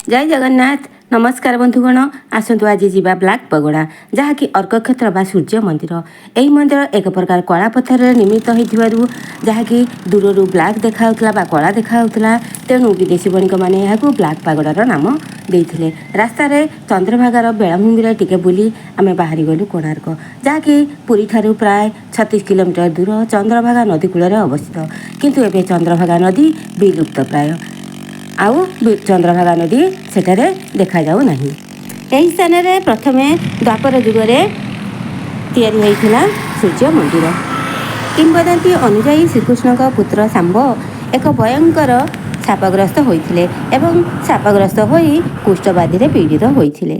जय जगन्नाथ। नमस्कार बंधुगण, आसतु आज जीवा ब्लैक पगोड़ा जहाँकि अर्कक्षेत्र बा सूर्य मंदिर। यही मंदिर एक प्रकार कला पत्थर निर्मित हो जहाँकि दूर ब्लैक देखा कला देखा तेणु विदेशी बणिक मैंने यहाँ ब्लैक पागोडार नाम देते। रास्तार चंद्रभागार बेलाभूमि टिके बुली आम बाहरी गलु कोणार्क जहाँकि पुरी ठारू प्राय 36 किलोमीटर दूर चंद्रभागा नदी कूल अवस्थित। किंतु एबे चंद्रभागा नदी विलुप्त प्राय आउ चंद्रभागा नदी सेठारे देखा जाऊ नहीं। यही स्थान में प्रथम द्वापर जुगरे तैयारी होइथिला सूर्य मंदिर। किंवदंती अनुजाई श्रीकृष्ण पुत्र सांब एक भयंकर शापग्रस्त होइथिले एवं शापग्रस्त होई कुष्ठबाधी पीड़ित होइथिले।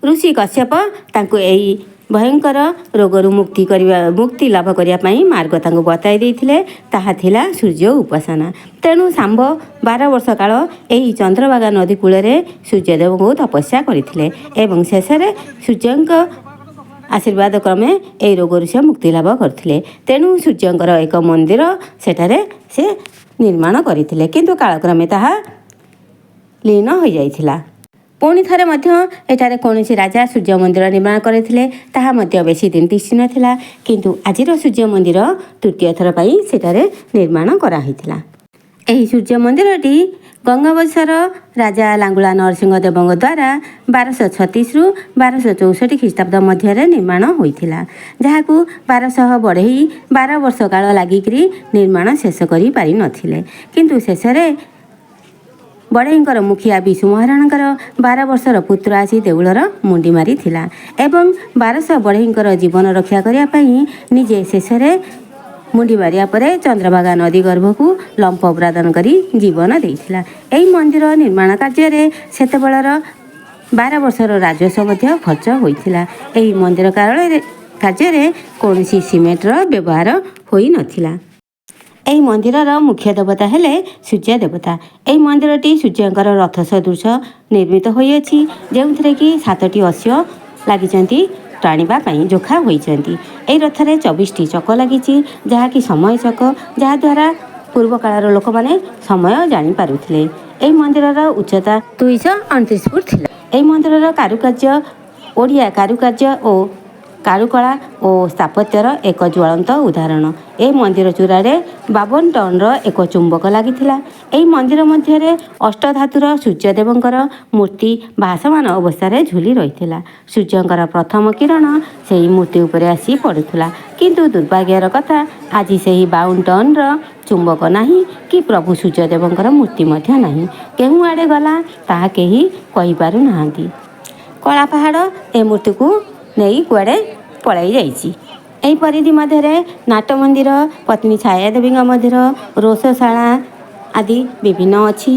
ऋषि कश्यप तांको एई भयंकर रोगरू मुक्ति लाभ करने मार्ग तांको बताई देइथिले। ताहा थिला सूर्य उपासना। तेणु सांब 12 वर्ष काल एही चंद्रभागा नदी कूल सूर्यदेव को तपस्या करथिले एवं शेषे सूर्यंक आशीर्वाद क्रमे एही रोगरू से मुक्ति लाभ करथिले। तेणु सूर्यंकर एक मंदिर सेठारे से निर्माण करथिले, किंतु कालक्रमे ताहा लीन हो जाइथिला। पुणी थे एठारे कौन राजा सूर्य मंदिर निर्माण करते ताहा बेसी दिन दिशि नाला, किंतु आजिर सूर्य मंदिर तृतीय थर पर सेठारे निर्माण कराइथिला। एही सूर्य मंदिरटी गंगावंशर राजा लांगुला नरसिंह देव द्वारा 1236 रु 1264 ख्रीष्टाब्द मध्य निर्माण होइथिला, जहाकू 1200 बढ़ई 12 वर्ष काल लागिकरी निर्माण शेष करि पारि नथिले। किंतु शेषरे बड़ईंकर मुखिया विशु महाराणकर 12 वर्षर पुत्र आसी देउलर मुंडी मारी थिला एवं 1200 बड़ईंकर जीवन रक्षा करने निजे शेषे मुंडी मारिया परे चंद्रभागा नदी गर्भ को लंप प्रदान करी जीवन देइथिला। एही मंदिर निर्माण कार्य सेतेबेलर 12 वर्षर राजस्व खर्च होइथिला। एही मंदिर कार्य कौनसी सिमेंटर व्यवहार होई नथिला। एही मंदिरर मुख्य देवता हेले सूर्य देवता। एही मंदिरटी सूर्यंकर रथ सदृश निर्मित होइछि, जेउथिरे कि 7टी अश्व लागिचंती टाणीबा पई जोखा होइचंती। एही रथरे 24टी चक लागिछि, जहाँकि समय चक, जहाँद्वारा पूर्व कालर लोक माने समय जानी पारुथिले। एही मंदिरर उच्चता 229 फुट थिला। एही मंदिरर कारुकार्य ओडिया कारुकार्य और कारुकला और स्थापत्यर एक ज्वलंत उदाहरण। ए मंदिर चूड़े 52 टन एक चुंबक लगिथिला। एही मंदिर मध्य अष्टधातुर सूर्यदेवंकर मूर्ति भासमान अवस्था झुली रही। सूर्यंकर प्रथम किरण से मूर्ति उपर आसी पड़ुला, किंतु दुर्भाग्यर कथा आज से 52 टन चुंबक नहीं कि प्रभु सूर्यदेवंकर मूर्ति मध्य नहीं। केहू आड़े गला ताहा केही कहि पारु नाहांती। कला पहाड़ ए मूर्ति को नहीं कुआड़े पलाई जाइछि। एही परिधि मध्य नाट मंदिर, पत्नी छाया देवी मंदिर, रोषशाला आदि विभिन्न अच्छी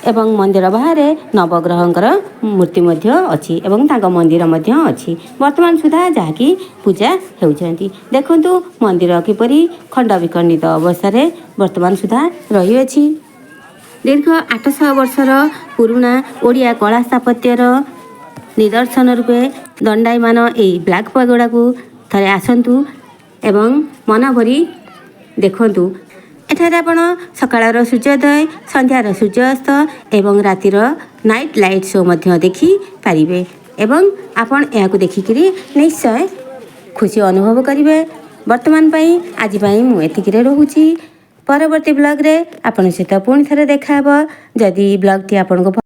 एवं मंदिर बाहर नवग्रहंकर मूर्ति मध्य अच्छी एवं तांका मंदिर मध्य अच्छी वर्तमान सुधा जहाँकि पूजा होउछंती। देखंतु मंदिर किपरि खंड विखंडित अवस्था वर्तमान सुधा रही अछि। दीर्घ 800 वर्षर पुराना ओडिया कला स्थापत्यर निदर्शन रूपे दंडायमान एही ब्लैक पगोड़ा को थरे आसंतु एवं मन भरी देखंतु। एठारे आपण सकाळर सूर्योदय, संध्यार सूर्यास्त एवं रातिर नाइट लाइट शो मध्य देखि पारिबे एवं आपण एहाकु देखिकरी निश्चय खुशी अनुभव करिवे। वर्तमान पई आज पई मु एतिकिरे रहूची। परवर्ती ब्लॉग रे आपण सहित पुणी थरे देखा हबो। जदि ब्लॉग टी आपण को